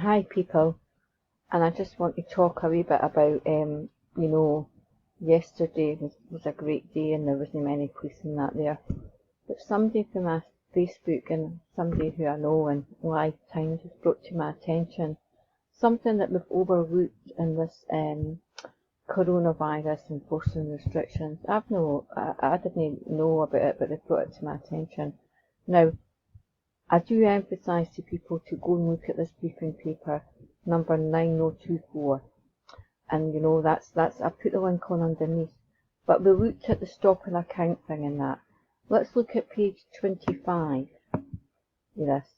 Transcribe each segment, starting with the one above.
Hi people, and I just want to talk a wee bit about, yesterday was a great day and there wasn't many police in that there. But somebody from my Facebook and somebody who I know in lifetime just brought to my attention something that we've overlooked in this coronavirus enforcing restrictions. I didn't know about it, but they brought it to my attention. Now, I do emphasise to people to go and look at this briefing paper, number 9024. And that's I put the link on underneath. But we looked at the stop and account thing in that. Let's look at page 25 of this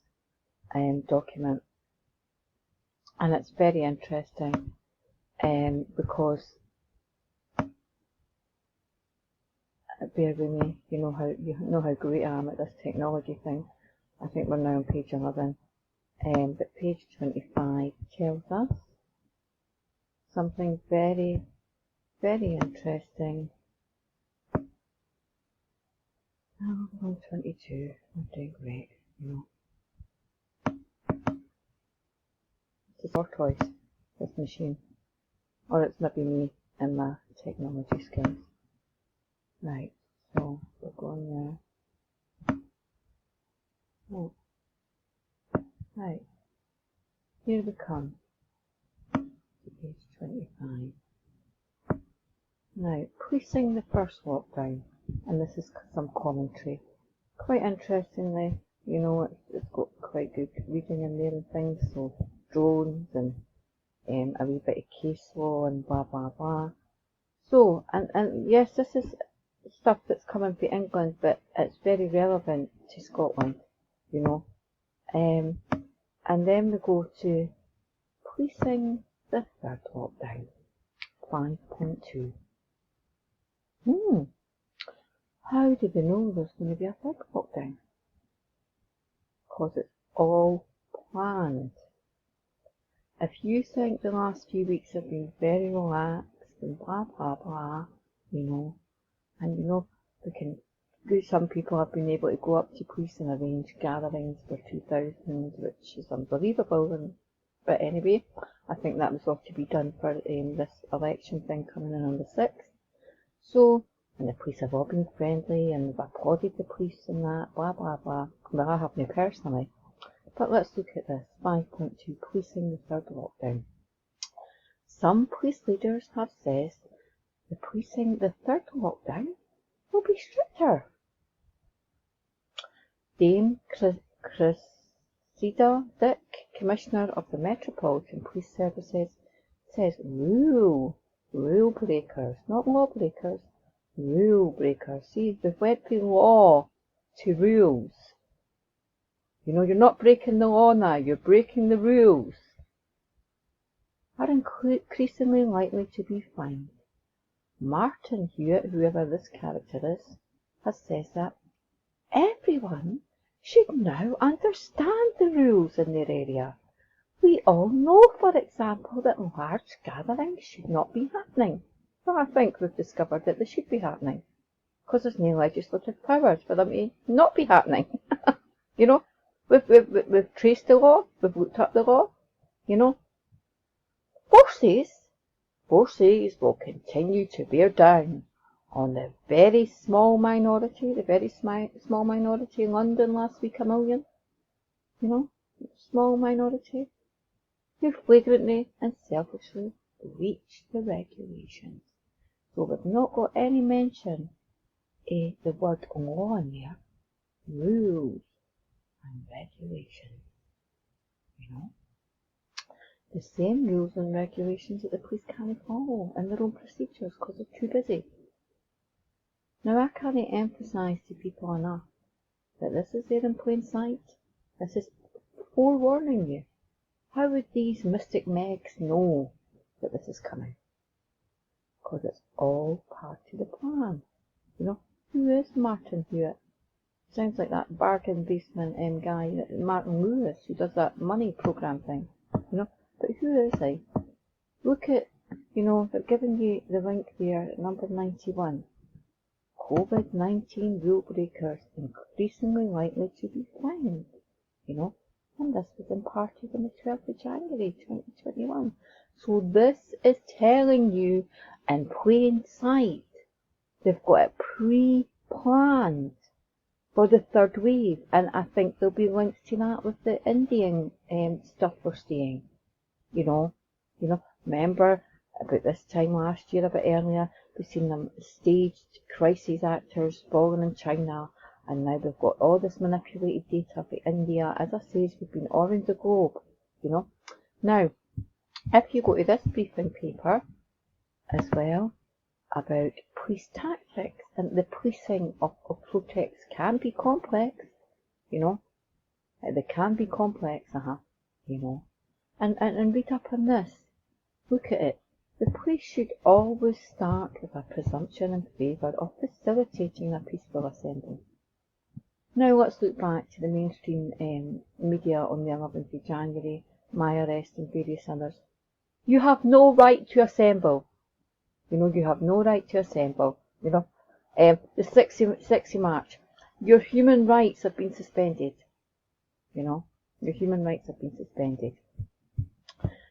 document. And it's very interesting because, bear with me, you know how great I am at this technology thing. I think we're now on page 11. But page 25 tells us something very, very interesting. Oh, we're on 22. We're doing great, It's a tortoise, this machine. Or it's maybe me and my technology skills. Right, so we're going there. Oh. Right, here we come to page 25. Now, policing the first lockdown, and this is some commentary. Quite interestingly, it's got quite good reading in there and things, so drones and a wee bit of case law and blah blah blah. So, and yes, this is stuff that's coming from England, but it's very relevant to Scotland, And then we go to policing the third lockdown, 5.2. How do we know there's going to be a third lockdown? Because it's all planned. If you think the last few weeks have been very relaxed and blah blah blah, some people have been able to go up to police and arrange gatherings for 2,000, which is unbelievable. But anyway, I think that was all to be done for this election thing coming in on the 6th. So, and the police have all been friendly and they've applauded the police and that, blah blah blah. Well, I haven't personally. But let's look at this, 5.2, policing the third lockdown. Some police leaders have said the policing the third lockdown will be stricter. Dame Cressida Dick, Commissioner of the Metropolitan Police Services, says rule breakers, not law breakers, rule breakers. See, they've went from law to rules. You're not breaking the law now, you're breaking the rules. Are increasingly likely to be fined. Martin Hewitt, whoever this character is, has said that everyone should now understand the rules in their area. We all know, for example, that large gatherings should not be happening. Well, I think we've discovered that they should be happening, because there's no legislative powers for them to not be happening. We've traced the law, we've looked up the law, Forces will continue to bear down on the very small minority in London last week, 1 million, small minority, who flagrantly and selfishly breach the regulations. So we've not got any mention of the word law in there, rules and regulations, The same rules and regulations that the police can't follow in their own procedures because they're too busy. Now, I can't emphasise to people enough that this is there in plain sight. This is forewarning you. How would these mystic megs know that this is coming? Because it's all part of the plan. Who is Martin Hewitt? Sounds like that bargain basement guy, Martin Lewis, who does that money program thing. But who is he? Look at, they're giving you the link there at number 91. COVID-19 rule breakers increasingly likely to be fined. And this was imparted on the 12th of January 2021. So this is telling you in plain sight, they've got it pre-planned for the third wave, and I think there'll be links to that with the Indian stuff we're seeing. You know, remember about this time last year, a bit earlier, we've seen them staged crisis actors falling in China, and now we've got all this manipulated data for India. As I say, we've been all around the globe, Now, if you go to this briefing paper as well, about police tactics, and the policing of protests can be complex, they can be complex, and read up on this. Look at it. The police should always start with a presumption in favour of facilitating a peaceful assembly. Now let's look back to the mainstream media on the 11th of January, my arrest and various others. You have no right to assemble. You have no right to assemble. The 6th of March. Your human rights have been suspended. Your human rights have been suspended.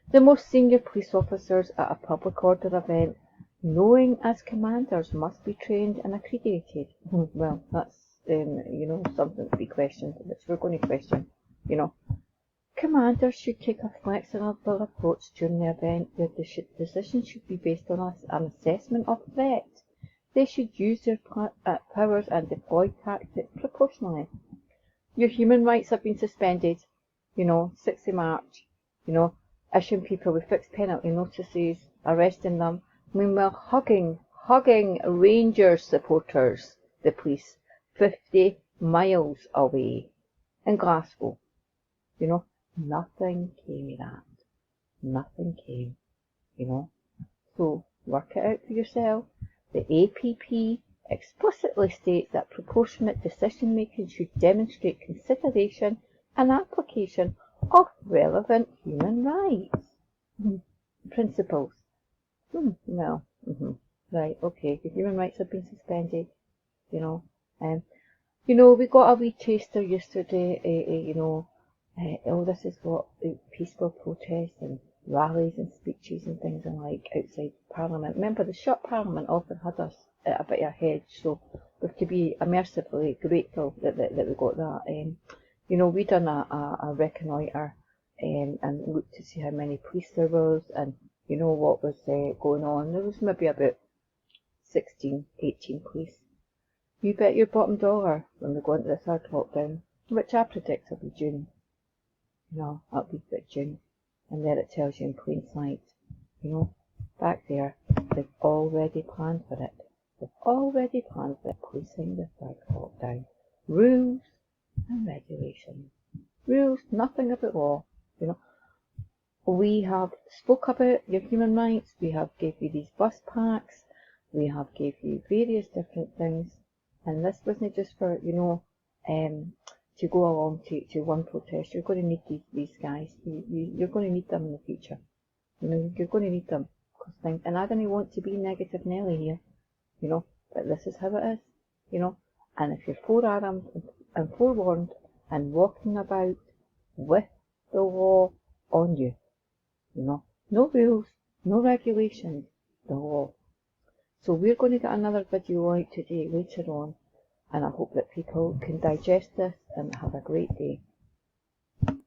The most senior police officers at a public order event, knowing as commanders, must be trained and accredited. Well, that's, something to be questioned, which we're going to question, Commanders should take a flexible approach during the event. Their decision should be based on an assessment of threat. They should use their powers and deploy tactics proportionally. Your human rights have been suspended, 6th of March, issuing people with fixed penalty notices, arresting them, meanwhile hugging Rangers supporters, the police, 50 miles away in Glasgow. Nothing came of that. Nothing came, So work it out for yourself. The APP explicitly states that proportionate decision making should demonstrate consideration and application of relevant human rights principles. Well, right, okay. The human rights have been suspended. We got a wee taster yesterday. This is what peaceful protests and rallies and speeches and things are like outside Parliament. Remember, the shut Parliament often had us at a bit of a hedge, so we have to be immersively grateful that we got that. We done a reconnoitre and looked to see how many police there was and, what was going on. There was maybe about 16, 18 police. You bet your bottom dollar when we go into the third lockdown, which I predict will be June. That'll be about June. And there it tells you in plain sight. Back there, they've already planned for it. They've already planned for it, policing the third lockdown. Rules and regulations. Rules, nothing about law. We have spoke about your human rights. We have gave you these bus packs. We have gave you various different things. And this wasn't just for, to go along to one protest. You're going to need these guys. You're going to need them in the future. You're going to need them. And I don't want to be negative Nelly here, but this is how it is, And if you're forearmed and forewarned and walking about with the law on you, no rules, no regulations, the law. So we're going to get another video out today later on, and I hope that people can digest this and have a great day.